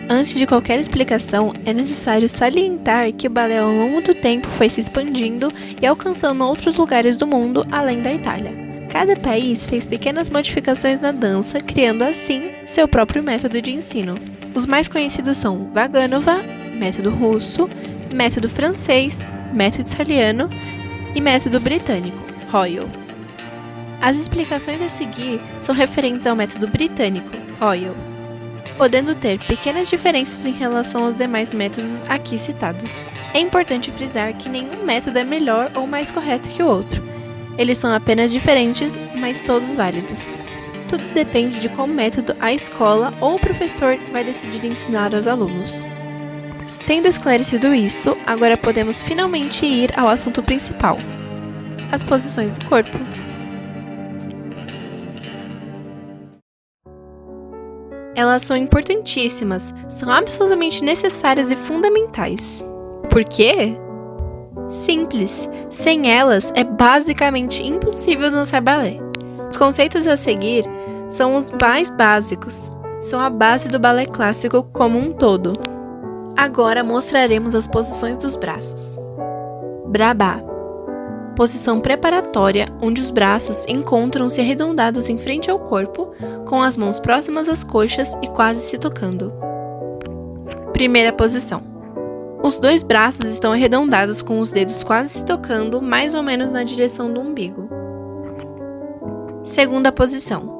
Antes de qualquer explicação, é necessário salientar que o balé ao longo do tempo foi se expandindo e alcançando outros lugares do mundo além da Itália. Cada país fez pequenas modificações na dança, criando assim seu próprio método de ensino. Os mais conhecidos são Vaganova, método russo, método francês, método italiano e método britânico, Royal. As explicações a seguir são referentes ao método britânico, Royal, podendo ter pequenas diferenças em relação aos demais métodos aqui citados. É importante frisar que nenhum método é melhor ou mais correto que o outro. Eles são apenas diferentes, mas todos válidos. Tudo depende de qual método a escola ou o professor vai decidir ensinar aos alunos. Tendo esclarecido isso, agora podemos finalmente ir ao assunto principal: as posições do corpo. Elas são importantíssimas, são absolutamente necessárias e fundamentais. Por quê? Simples, sem elas é basicamente impossível dançar balé. Os conceitos a seguir são os mais básicos, são a base do balé clássico como um todo. Agora mostraremos as posições dos braços. Brabá, posição preparatória onde os braços encontram-se arredondados em frente ao corpo, com as mãos próximas às coxas e quase se tocando. Primeira posição. Os dois braços estão arredondados com os dedos quase se tocando, mais ou menos na direção do umbigo. Segunda posição.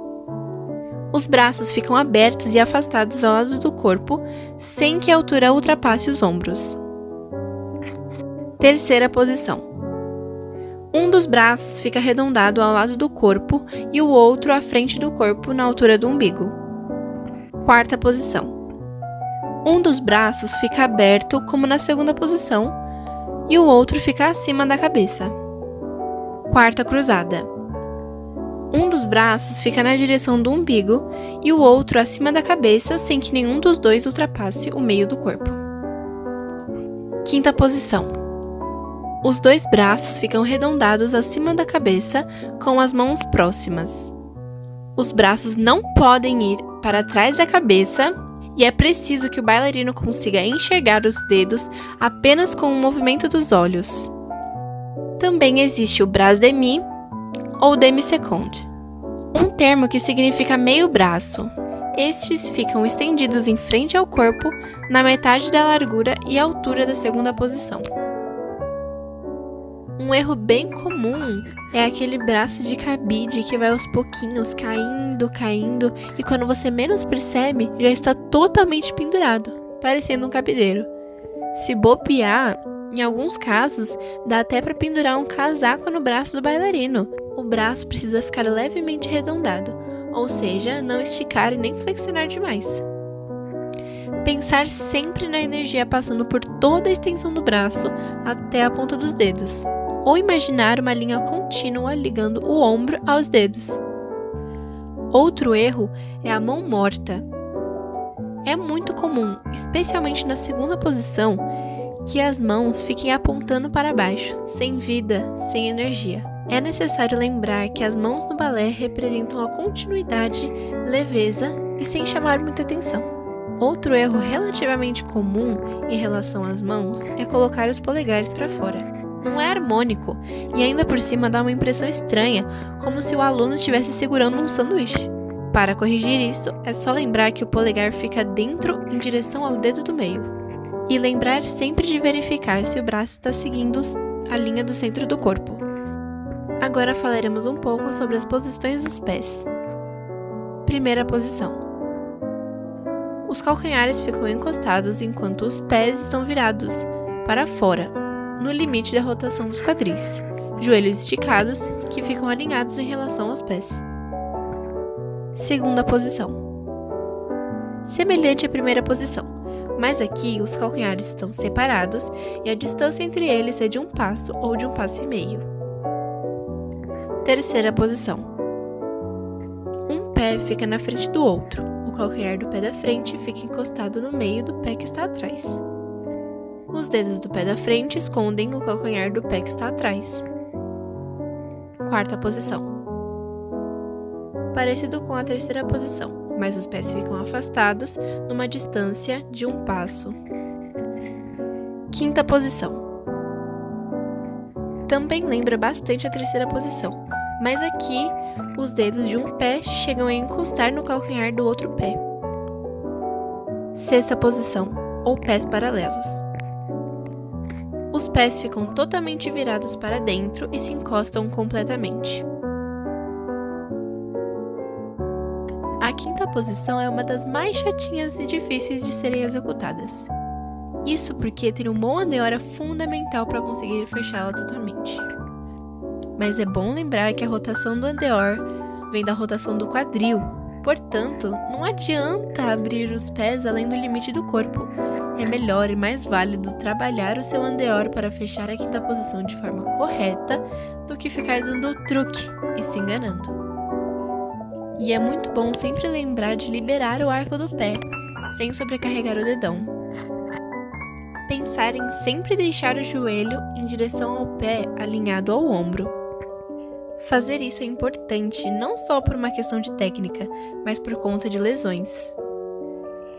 Os braços ficam abertos e afastados ao lado do corpo, sem que a altura ultrapasse os ombros. Terceira posição. Um dos braços fica arredondado ao lado do corpo e o outro à frente do corpo na altura do umbigo. Quarta posição. Um dos braços fica aberto, como na segunda posição, e o outro fica acima da cabeça. Quarta cruzada. Um dos braços fica na direção do umbigo e o outro acima da cabeça, sem que nenhum dos dois ultrapasse o meio do corpo. Quinta posição. Os dois braços ficam arredondados acima da cabeça, com as mãos próximas. Os braços não podem ir para trás da cabeça e é preciso que o bailarino consiga enxergar os dedos apenas com o movimento dos olhos. Também existe o bras demi ou demi-seconde, um termo que significa meio braço. Estes ficam estendidos em frente ao corpo, na metade da largura e altura da segunda posição. Um erro bem comum é aquele braço de cabide que vai aos pouquinhos caindo, e quando você menos percebe, já está totalmente pendurado, parecendo um cabideiro. Se bobear, em alguns casos, dá até para pendurar um casaco no braço do bailarino. O braço precisa ficar levemente arredondado, ou seja, não esticar e nem flexionar demais. Pensar sempre na energia passando por toda a extensão do braço até a ponta dos dedos, ou imaginar uma linha contínua ligando o ombro aos dedos. Outro erro é a mão morta. É muito comum, especialmente na segunda posição, que as mãos fiquem apontando para baixo, sem vida, sem energia. É necessário lembrar que as mãos no balé representam a continuidade, leveza e sem chamar muita atenção. Outro erro relativamente comum em relação às mãos é colocar os polegares para fora. Não é harmônico e ainda por cima dá uma impressão estranha, como se o aluno estivesse segurando um sanduíche. Para corrigir isso, é só lembrar que o polegar fica dentro em direção ao dedo do meio. E lembrar sempre de verificar se o braço está seguindo a linha do centro do corpo. Agora falaremos um pouco sobre as posições dos pés. Primeira posição. Os calcanhares ficam encostados enquanto os pés estão virados para fora, no limite da rotação dos quadris, joelhos esticados que ficam alinhados em relação aos pés. Segunda posição. Semelhante à primeira posição, mas aqui os calcanhares estão separados e a distância entre eles é de um passo ou de um passo e meio. Terceira posição. Um pé fica na frente do outro, o calcanhar do pé da frente fica encostado no meio do pé que está atrás. Os dedos do pé da frente escondem o calcanhar do pé que está atrás. Quarta posição. Parecido com a terceira posição, mas os pés ficam afastados numa distância de 1 passo. Quinta posição. Também lembra bastante a terceira posição, mas aqui os dedos de um pé chegam a encostar no calcanhar do outro pé. Sexta posição, ou pés paralelos. Os pés ficam totalmente virados para dentro e se encostam completamente. A quinta posição é uma das mais chatinhas e difíceis de serem executadas. Isso porque ter um bom andeor é fundamental para conseguir fechá-la totalmente. Mas é bom lembrar que a rotação do andeor vem da rotação do quadril, portanto, não adianta abrir os pés além do limite do corpo. É melhor e mais válido trabalhar o seu andeor para fechar a quinta posição de forma correta do que ficar dando o truque e se enganando. E é muito bom sempre lembrar de liberar o arco do pé, sem sobrecarregar o dedão. Pensar em sempre deixar o joelho em direção ao pé alinhado ao ombro. Fazer isso é importante não só por uma questão de técnica, mas por conta de lesões.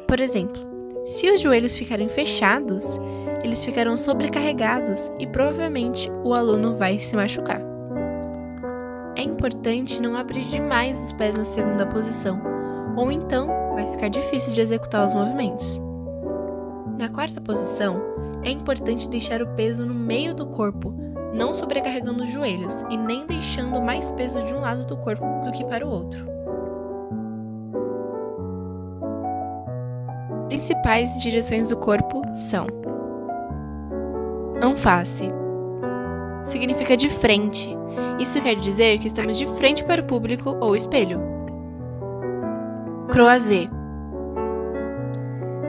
Por exemplo, se os joelhos ficarem fechados, eles ficarão sobrecarregados e provavelmente o aluno vai se machucar. É importante não abrir demais os pés na segunda posição, ou então vai ficar difícil de executar os movimentos. Na quarta posição, é importante deixar o peso no meio do corpo, não sobrecarregando os joelhos e nem deixando mais peso de um lado do corpo do que para o outro. Principais direções do corpo são: anface. Significa de frente. Isso quer dizer que estamos de frente para o público ou espelho. Croisé.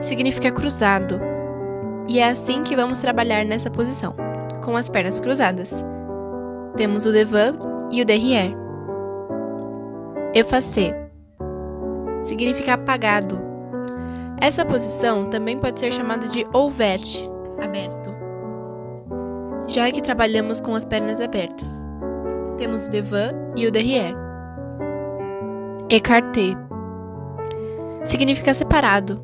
Significa cruzado. E é assim que vamos trabalhar nessa posição, com as pernas cruzadas. Temos o devant e o derrière. Effacé. Significa apagado. Essa posição também pode ser chamada de ouvert, aberto, já que trabalhamos com as pernas abertas. Temos o devant e o derrière. Écarté. Significa separado,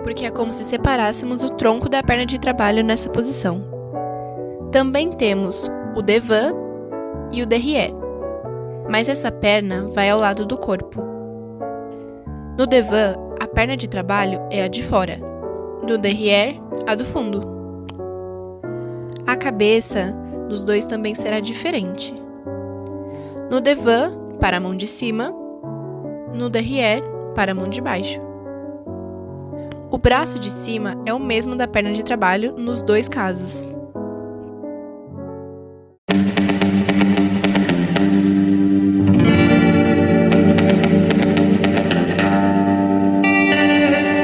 porque é como se separássemos o tronco da perna de trabalho nessa posição. Também temos o devant e o derrière, mas essa perna vai ao lado do corpo. No devant, a perna de trabalho é a de fora, no derrière, a do fundo. A cabeça dos dois também será diferente. No devant, para a mão de cima, no derrière, para a mão de baixo. O braço de cima é o mesmo da perna de trabalho nos dois casos.